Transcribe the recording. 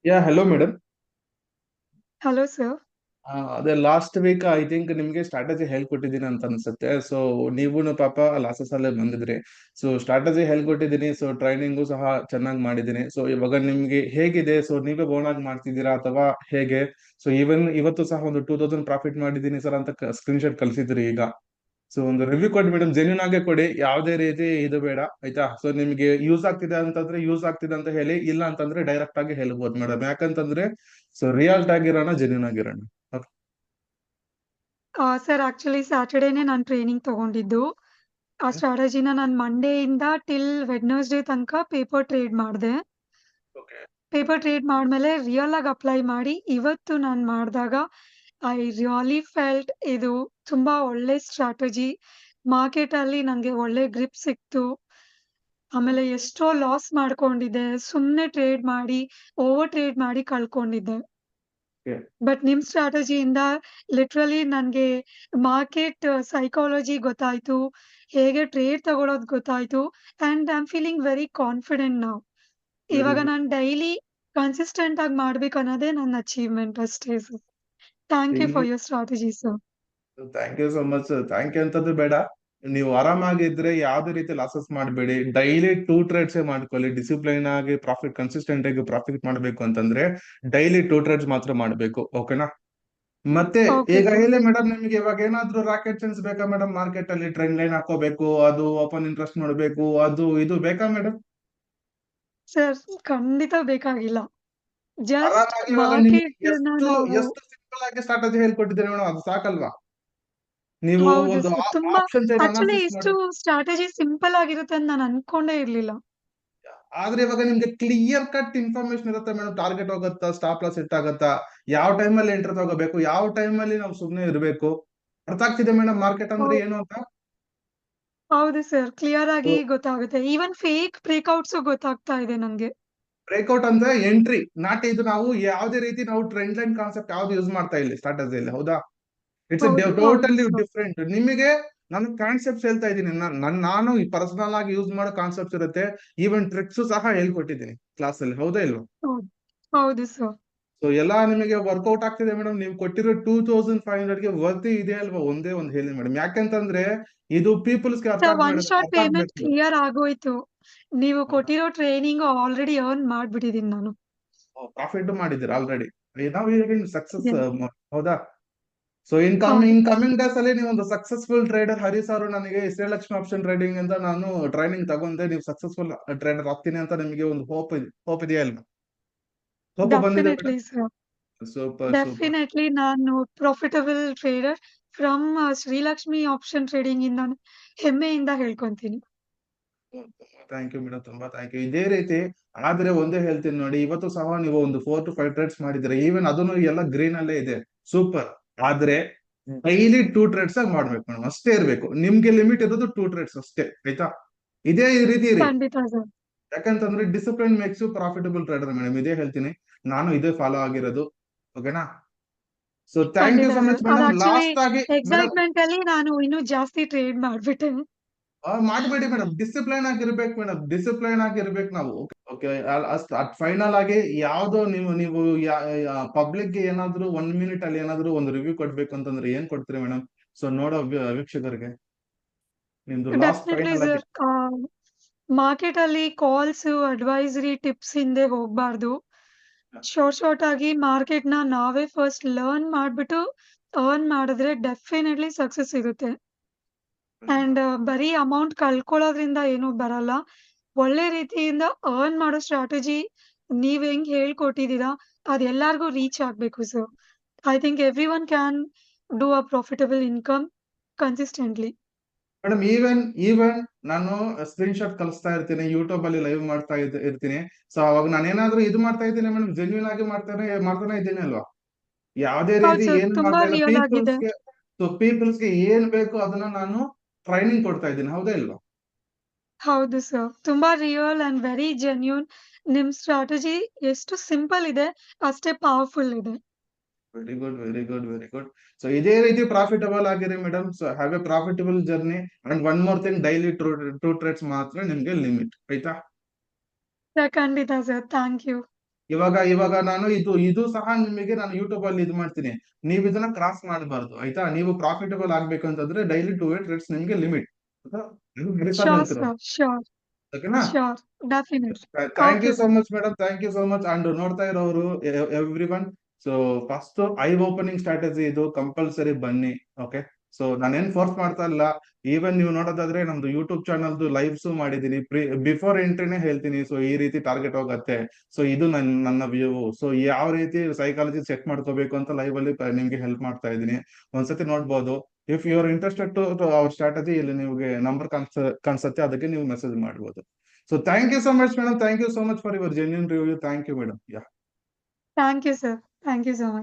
Hello, madam. Hello sir. ಅದೇ last week I think ನಿಮ್ಗೆ strategy ಹೇಳ್ಕೊಟ್ಟಿದ್ದೀನಿ ಅಂತ ಅನ್ಸುತ್ತೆ. ಸೊ ನೀವು ಪಾಪ ಲಾಸಸ್ ಅಲ್ಲೇ ಬಂದಿದ್ರಿ. ಸೊ ಸ್ಟ್ರಾಟಜಿ ಹೇಳ್ಕೊಟ್ಟಿದ್ದೀನಿ. ಸೊ ಟ್ರೈನಿಂಗು ಸಹ ಚೆನ್ನಾಗಿ ಮಾಡಿದ್ದೀನಿ. ಸೊ ಇವಾಗ ನಿಮ್ಗೆ ಹೇಗಿದೆ? ಸೊ ನೀವೇ ಓನ್ ಆಗಿ ಮಾಡ್ತಿದ್ದೀರಾ ಅಥವಾ ಹೇಗೆ? ಸೊ ಇವನ್ ಇವತ್ತು ಸಹ ಒಂದು 2000 ಪ್ರಾಫಿಟ್ ಮಾಡಿದ್ದೀನಿ ಸರ್ ಅಂತ ಸ್ಕ್ರೀನ್ ಶಾಟ್ ಕಳ್ಸಿದ್ರಿ ಈಗ. ಸೊ ಒಂದು ರಿವ್ಯೂ ಕೊಡಿ ಮೇಡಮ್, ಜೆನ್ಯೂನ್ ಆಗೇ ಕೊಡಿ, ಯಾವುದೇ ರೀತಿ ಇದು ಬೇಡ ಆಯ್ತಾ. ಸೊ ನಿಮ್ಗೆ ಯೂಸ್ ಆಗ್ತಿದೆ ಅಂತಂದ್ರೆ ಯೂಸ್ ಆಗ್ತಿದೆ ಅಂತ ಹೇಳಿ, ಇಲ್ಲ ಅಂತಂದ್ರೆ ಡೈರೆಕ್ಟ್ ಆಗಿ ಹೇಳ್ಬೋದು ಮೇಡಮ್. ಯಾಕಂತಂದ್ರೆ ಸೊ ರಿಯಲ್ ಆಗಿರೋಣ, ಜೆನ್ಯೂನ್ ಆಗಿರೋಣ. Okay. ಸರ್ ಆಕ್ಚುಲಿ ಸ್ಯಾಟರ್ಡೇನೆ ನಾನು ಟ್ರೈನಿಂಗ್ ತಗೊಂಡಿದ್ದು. ಆ ಸ್ಟ್ರಾಟಜಿನ ನಾನು ಮಂಡೇಯಿಂದ ಟಿಲ್ ವೆಡ್ನಸ್ಡೇ ತನಕ ಪೇಪರ್ ಟ್ರೇಡ್ ಮಾಡಿದೆ. Okay. ಪೇಪರ್ ಟ್ರೇಡ್ ಮಾಡ್ಮೇಲೆ ರಿಯಲ್ ಆಗಿ ಅಪ್ಲೈ ಮಾಡಿ ಇವತ್ತು ನಾನು ಮಾಡಿದಾಗ ಐ ರಿಯಲಿ ಫೆಲ್ಟ್ ಇದು ತುಂಬಾ ಒಳ್ಳೆ ಸ್ಟ್ರಾಟಜಿ. ಮಾರ್ಕೆಟ್ ಅಲ್ಲಿ ನಂಗೆ ಒಳ್ಳೆ ಗ್ರಿಪ್ ಸಿಕ್ತು. ಆಮೇಲೆ ಎಷ್ಟೋ ಲಾಸ್ ಮಾಡ್ಕೊಂಡಿದ್ದೆ. ಸುಮ್ನೆ ಟ್ರೇಡ್ ಮಾಡಿ, ಓವರ್ ಟ್ರೇಡ್ ಮಾಡಿ ಕಳ್ಕೊಂಡಿದ್ದೆ. Okay. ಬಟ್ ನಿಮ್ ಸ್ಟ್ರಾಟಜಿಯಿಂದ ಲಿಟ್ರಲಿ ನನ್ಗೆ ಮಾರ್ಕೆಟ್ ಸೈಕಾಲಜಿ ಗೊತ್ತಾಯ್ತು. ಹೇಗೆ ಟ್ರೇಡ್ ತಗೊಳೋದ್ ಗೊತ್ತಾಯ್ತು. And I am feeling very confident now. Very ಇವಾಗ ಗುಡ್. ನಾನು ಡೈಲಿ ಕನ್ಸಿಸ್ಟೆಂಟ್ ಆಗಿ ಮಾಡ್ಬೇಕು ಅನ್ನೋದೇ ನನ್ನ ಅಚೀವ್ಮೆಂಟ್ ಅಷ್ಟೇ sir. Thank you for your strategy sir. Thank you so much. Thank you ಅಂತದ್ದು ಬೇಡ. ನೀವು ಆರಾಮಾಗಿದ್ರೆ ಯಾವ್ದೇ ರೀತಿ ಲಾಸಸ್ ಮಾಡಬೇಡಿ. ಡೈಲಿ 2 ಟ್ರೇಡ್ಸ್ ಮಾಡ್ಕೊಳ್ಳಿ. ಡಿಸಿಪ್ಲೈನ್ ಆಗಿ ಪ್ರಾಫಿಟ್, ಕನ್ಸಿಸ್ಟೆಂಟ್ ಆಗಿ ಪ್ರಾಫಿಟ್ ಮಾಡಬೇಕು ಅಂತಂದ್ರೆ ಡೈಲಿ 2 ಟ್ರೇಡ್ಸ್ ಮಾತ್ರ ಮಾಡಬೇಕು. ಓಕೆನಾ? ಮತ್ತೆ ಓಕೆ ಈಗ ಸರ್. ಹೇಳಿ ಮೇಡಮ್, ನಿಮ್ಗೆ ಇವಾಗ ಏನಾದ್ರು ರಾಕೆಟ್ ಸೈನ್ಸ್ ಬೇಕಾ ಮೇಡಮ್? ಮಾರ್ಕೆಟ್ ಅಲ್ಲಿ ಟ್ರೆಂಡ್ ಲೈನ್ ಹಾಕೋಬೇಕು, ಅದು ಓಪನ್ ಇಂಟ್ರೆಸ್ಟ್ ನೋಡ್ಬೇಕು, ಅದು ಇದು ಬೇಕಾ ಮೇಡಮ್? ಸರ್ ಖಂಡಿತ ಬೇಕಾಗಿಲ್ಲ. ಜಸ್ಟ್ ಆರಾಮಾಗಿ ಇವಾಗ ನಿಮ್ಗೆ ಮಾರ್ಕೆಟ್‌ನ ನಾವು ಎಷ್ಟು ಸಿಂಪಲ್ ಆಗಿ ಸ್ಟ್ರಾಟಜಿ ಹೇಳ್ಕೊಟ್ಟಿದ್ದೀರಿ ಮೇಡಮ್, ಅದು ಸಾಕಲ್ವಾ? ನೀವು ಹೌದು ಒಂದು ಸರ್. ತುಂಬಾ ಆಪ್ಷನ್ ಚೈನ್ ಆಕ್ಚುಲಿ ಅನಾಲಿಸಿಸ್ ಇಷ್ಟು ಮಾಡಿ. ಸ್ಟ್ರಾಟಜಿ ಸಿಂಪಲ್ ಆಗಿರುತ್ತೆ ಅಂತ ನಾನು ಅನ್ಕೊಂಡೇ ಇರ್ಲಿಲ್ಲ. ಆದ್ರೆ ಇವಾಗ ನಿಮ್ಗೆ ಕ್ಲಿಯರ್ ಕಟ್ ಇನ್ಫಾರ್ಮೇಶನ್ ಇರುತ್ತೆ ಮೇಡಮ್. ಟಾರ್ಗೆಟ್ ಹೋಗುತ್ತಾ, ಸ್ಟಾಪ್ ಲಾಸ್ ಹಿಟ್ ಆಗುತ್ತಾ, ಯಾವ ಟೈಮ್ ಅಲ್ಲಿ ಎಂಟರ್ ತಗೋಬೇಕು, ಯಾವ ಟೈಮ್ ಅಲ್ಲಿ ನಾವು ಸುಮ್ನೆ ಇರಬೇಕು. ಅರ್ಥ ಆಗ್ತಿದೆ ಮೇಡಮ್ ಮಾರ್ಕೆಟ್ ಅಂದ್ರೆ ಏನು ಅಂತ? ಹೌದು ಸರ್. ಕ್ಲಿಯರ್ ಆಗಿ ಗೊತ್ತಾಗುತ್ತೆ. ಈವನ್ ಫೇಕ್ ಬ್ರೇಕ್‌ಔಟ್ಸು ಗೊತ್ತಾಗ್ತಾ ಇದೆ ನಂಗೆ. ಬ್ರೇಕ್ಔಟ್ ಅಂದ್ರೆ ಎಂಟ್ರಿ, ನಾಟ್ ಇದು. ನಾವು ಯಾವುದೇ ರೀತಿ ನಾವು ಟ್ರೆಂಡ್ ಲೈನ್ ಕಾನ್ಸೆಪ್ಟ್ ಯಾವ್ದು ಯೂಸ್ ಮಾಡ್ತಾ ಇಲ್ಲ ಸ್ಟ್ರಾಟಜಿಯಲ್ಲಿ, ಹೌದಾ? ಇಟ್ಸ್ ಹೌದು ಟೋಟಲಿ ಸರ್. ಡಿಫ್ರೆಂಟ್. ನಿಮಗೆ ನಾನು ಕಾನ್ಸೆಪ್ಟ್ಸ್ ಹೇಳ್ತಾ ಇದ್ದೀನಿ. ನಾನು ಪರ್ಸನಲ್ ಆಗಿ ಯೂಸ್ ಮಾಡೋ ಕಾನ್ಸೆಪ್ಟ್ಸ್ ಇರುತ್ತೆ. ಈವನ್ ಟ್ರಿಕ್ಸ್ ಸಹ ಹೇಳ್ಕೊಟ್ಟಿದ್ದೀನಿ ಕ್ಲಾಸ್ ಅಲ್ಲಿ, ಹೌದಾ ಇಲ್ವಾ? ಹೌದು. ಹೌದು ಸರ್. ಸೊ ಎಲ್ಲಾ ನಿಮಗೆ ವರ್ಕೌಟ್ ಆಗ್ತಿದೆ ಮೇಡಮ್. ನೀವು ಕೊಟ್ಟಿರೋ 2500ಗೆ ವರ್ತಿ ಇದೆ ಅಲ್ವಾ? ಒಂದೇ ಒಂದು ಹೇಳಿ ಮೇಡಮ್. ಯಾಕಂತಂದ್ರೆ ಇದು ಪೀಪಲ್ಸ್ಗೆ ಅರ್ಥ ಸರ್ ಒನ್ ಶಾಟ್ ಅರ್ಥ ಪೇಮೆಂಟ್ ಆಗ್ಬೇಕು. ಕ್ಲಿಯರ್ ಆಗೋಯ್ತು. ನೀವು ಕೊಟ್ಟಿರೋ ಟ್ರೈನಿಂಗ್ ಆಲ್ರೆಡಿ ಅರ್ನ್ ಮಾಡ್ಬಿಟ್ಟಿದೀನಿ ನಾನು. ಪ್ರಾಫಿಟ್ ಮಾಡಿದ್ದೀರಾ ಆಲ್ರೆಡಿ. ನಾವು ಈಗ ಸಕ್ಸಸ್, Yes. ಹೌದಾ? ಸೊ ಹೌದು. ಕಮಿಂಗ್ ಡೇಸ್ ಅಲ್ಲಿ ನೀವು ಒಂದು ಸಕ್ಸಸ್ಫುಲ್ ಟ್ರೇಡರ್. ಹರಿ ಸರ್ ನನಗೆ ಶ್ರೀಲಕ್ಷ್ಮಿ ಆಪ್ಷನ್ ಟ್ರೇಡಿಂಗ್ ಅಂತ ನಾನು ಟ್ರೈನಿಂಗ್ ತಗೊಂಡೆ. ನೀವು ಸಕ್ಸಸ್ಫುಲ್ ಟ್ರೇಡರ್ ಆಗ್ತೀನಿ ಅಂತ ನಿಮಗೆ ಒಂದು ಹೋಪ್ ಇದೆಯಾ ಅಲ್ವಾ? ಹೋಪ್ ಬಂದಿದೆ definitely madam. Sir. Super super. Definitely ನಾನು profitable trader from Shrilakshmi option trading ಇಂದ ಹೆಮ್ಮೆಯಿಂದ ಹೇಳ್ಕೊಂತೀನಿ. ಥ್ಯಾಂಕ್ ಯು ಮೇಡಮ್, ತುಂಬಾ ಥ್ಯಾಂಕ್ ಯು. ಇದೇ ರೀತಿ ಆದ್ರೆ ಒಂದೇ ಹೇಳ್ತೀನಿ ನೋಡಿ, ಇವತ್ತು ಸಹ ನೀವು ಒಂದು 4 to 5 ಟ್ರೇಡ್ಸ್ ಮಾಡಿದ್ರೆ, ಈವನ್ ಅದನ್ನು ಎಲ್ಲ ಗ್ರೀನ್ ಅಲ್ಲೇ ಇದೆ. ಸೂಪರ್. ಆದ್ರೆ ಡೈಲಿ 2 ಟ್ರೇಡ್ಸ್ ಆಗಿ ಮಾಡ್ಬೇಕು ಮೇಡಮ್, ಅಷ್ಟೇ ಇರ್ಬೇಕು. ನಿಮ್ಗೆ ಲಿಮಿಟ್ ಇರೋದು 2 ಟ್ರೇಡ್ಸ್ ಅಷ್ಟೇ, ಆಯ್ತಾ? ಇದೇ ರೀತಿ ಇರಿ. ಖಂಡಿತ ಸರ್. ಯಾಕಂತಂದ್ರೆ discipline makes you profitable trader madam. ಇದೇ ಹೇಳ್ತೀನಿ, ನಾನು ಇದೇ ಫಾಲೋ ಆಗಿರೋದು. ಓಕೆನಾ? ಸೊ ಥ್ಯಾಂಕ್ ಯು ಖಂಡಿತ ಸೊ ಸರ್. ಮಚ್ ಅದು ಮೇಡಮ್. ಆಕ್ಚುಲಿ ಲಾಸ್ಟ್ ಆಗಿ ಮೇಡಮ್, ಎಕ್ಸೈಟ್‌ಮೆಂಟ್ ಅಲ್ಲಿ ನಾನು ಇನ್ನೂ ಜಾಸ್ತಿ ಟ್ರೇಡ್ ಮಾಡ್ಬಿಟ್ಟೆ. ಮಾಡಬೇಡಿ ಮೇಡಮ್. ಡಿಸಿಪ್ಲೈನ್ ಆಗಿರ್ಬೇಕು ಮೇಡಮ್, ಡಿಸಿಪ್ಲೈನ್ ಆಗಿರ್ಬೇಕು ನಾವು. ಓಕೆ. ಫೈನಲ್ ಆಗಿ ಯಾವ್ದೋ ನೀವು ಪಬ್ಲಿಕ್ ಗೆ ಏನಾದ್ರು 1 ಮಿನಿಟ್ ಅಲ್ಲಿ ಏನಾದ್ರು ಒಂದು ರಿವ್ಯೂ ಕೊಡ್ಬೇಕು ಅಂತಂದ್ರೆ ಏನ್ ಕೊಡ್ತೀರಿ ಮೇಡಮ್? ಸೊ ನೋಡೋ ವೀಕ್ಷಕರಿಗೆ ನಿಮ್ದು ಲಾಸ್ಟ್ ಡೆಫಿನೆಟ್ಲಿ ಫೈನಲ್ ಆಗಿ. ಸರ್. ಮಾರ್ಕೆಟ್ ಅಲ್ಲಿ ಕಾಲ್ಸ್, ಅಡ್ವೈಸರಿ ಟಿಪ್ಸ್ ಹಿಂದೆ ಹೋಗ್ಬಾರ್ದು. ಶಾರ್ಟ್ ಆಗಿ ಮಾರ್ಕೆಟ್‌ನ ನಾವೇ ಫಸ್ಟ್ ಲರ್ನ್ ಮಾಡ್ಬಿಟ್ಟು ಅರ್ನ್ ಮಾಡಿದ್ರೆ ಡೆಫಿನೆಟ್ಲಿ ಸಕ್ಸಸ್ ಸಿಗುತ್ತೆ. ಅಂಡ್ ಬರೀ ಅಮೌಂಟ್ ಕಳ್ಕೊಳ್ಳೋದ್ರಿಂದ ಏನೂ ಬರಲ್ಲ. ಒಳ್ಳೆ ರೀತಿಯಿಂದ ಅರ್ನ್ ಮಾಡೋ ಸ್ಟ್ರಾಟಜಿ ನೀವ್ ಹೆಂಗ್ ಹೇಳ್ಕೊಟ್ಟಿದ್ದೀರಾ, ಅದ್ ಎಲ್ಲಾರ್ಗೂ ರೀಚ್ ಆಗ್ಬೇಕು ಸರ್. I think everyone can do a profitable income consistently. Madam, even ನಾನು ಸ್ಕ್ರೀನ್ ಶಾಟ್ ಕಳಿಸ್ತಾ ಇರ್ತೀನಿ, ಯೂಟ್ಯೂಬ್ ಅಲ್ಲಿ ಲೈವ್ ಮಾಡ್ತಾ ಇರ್ತೀನಿ. ಸೊ ಅವಾಗ ನಾನು ಏನಾದ್ರು ಇದು ಮಾಡ್ತಾ ಇದ್ದೀನಿ ಮೇಡಮ್, ಜೆನ್ಯೂನ್ ಆಗಿ ಮಾಡ್ತಾನೆ ಇದ್ದೀನಿ ಅಲ್ವಾ? ಯಾವುದೇ ಹೌದು ರೀತಿ ಸರ್. ಏನು ತುಂಬಾ ಮಾಡ್ತಾ ಇಲ್ಲ. ರಿಯಲ್ ಆಗಿದೆ. ಪೀಪಲ್ಸ್ಗೆ ಏನ್ ಬೇಕು ಅದನ್ನ ನಾನು ಟ್ರೈನಿಂಗ್ ಕೊಡ್ತಾ ಇದ್ದೀನಿ, ಹೌದಾ ಇಲ್ವಾ? ಹೌದು ಸರ್. ತುಂಬಾ ರಿಯಲ್ ಅಂಡ್ ವೆರಿ ಜೆನ್ಯೂನ್. ನಿಮ್ ಸ್ಟ್ರಾಟಜಿ ಎಷ್ಟು ಸಿಂಪಲ್ ಇದೆ, ಅಷ್ಟೇ ಪವರ್‌ಫುಲ್ ಇದೆ. Very good, very good, very good. So ಇದೇ ರೀತಿ ಪ್ರಾಫಿಟಬಲ್ ಆಗಿರಿ madam. So have A profitable journey. And one more thing, daily 2 trades ಮಾತ್ರ ನಿಮ್ಗೆ ಲಿಮಿಟ್, ಆಯ್ತಾ? ಖಂಡಿತ ಸರ್. Thank you. ಇವಾಗ ನಾನು ಇದು ಸಹ ನಿಮಗೆ ನಾನು ಯೂಟ್ಯೂಬ್ ಅಲ್ಲಿ ಇದು ಮಾಡ್ತೀನಿ. ನೀವು ಇದನ್ನ ಕ್ರಾಸ್ ಮಾಡಬಾರ್ದು ಆಯ್ತಾ. ನೀವು ಪ್ರಾಫಿಟಬಲ್ ಆಗ್ಬೇಕು ಅಂತಂದ್ರೆ ಡೈಲಿ 2 ಟ್ರೇಡ್ಸ್ ನಿಮ್ಗೆ ಲಿಮಿಟ್. ವೆರಿ ಸಾರಿ Sure, ಹೇಳ್ತಿರೋದು. sir. Sure. ಓಕೆನಾ. Sure. Definitely. Thank you Okay, so sir. Much madam, thank you so much. And ನೋಡ್ತಾ ಇರೋರು everyone, so first I opening strategy ಇದು ಕಂಪಲ್ಸರಿ ಬನ್ನಿ. Okay, so ನಾನೇನ್ force ಮಾಡ್ತಾ ಇಲ್ಲ. Even ನೀವು ನೋಡೋದಾದ್ರೆ ನಮ್ದು ಯೂಟ್ಯೂಬ್ ಚಾನಲ್ದು ಲೈವ್ಸ್ ಮಾಡಿದೀನಿ, ಬಿಫೋರ್ ಎಂಟ್ರಿನೇ ಹೇಳ್ತೀನಿ. ಸೊ ಈ ರೀತಿ ಟಾರ್ಗೆಟ್ ಹೋಗತ್ತೆ, ಸೊ ಇದು ನನ್ನ ವ್ಯೂ. ಸೊ ಯಾವ ರೀತಿ ಸೈಕಾಲಜಿ ಸೆಟ್ ಮಾಡ್ಕೋಬೇಕು ಅಂತ ಲೈವ್ ಅಲ್ಲಿ ನಿಮ್ಗೆ ಹೆಲ್ಪ್ ಮಾಡ್ತಾ ಇದ್ದೀನಿ. ಒಂದ್ಸತಿ ನೋಡ್ಬೋದು. If you are interested to our strategy, ಇಲ್ಲಿ ನಿಮ್ಗೆ ನಂಬರ್ ಕಾಣಿಸುತ್ತೆ, ಅದಕ್ಕೆ ನೀವು ಮೆಸೇಜ್ ಮಾಡ್ಬೋದು. So thank you so much, madam. Thank you so much for your genuine review. Thank you, madam. Yeah. Thank you, sir. Thank you so much.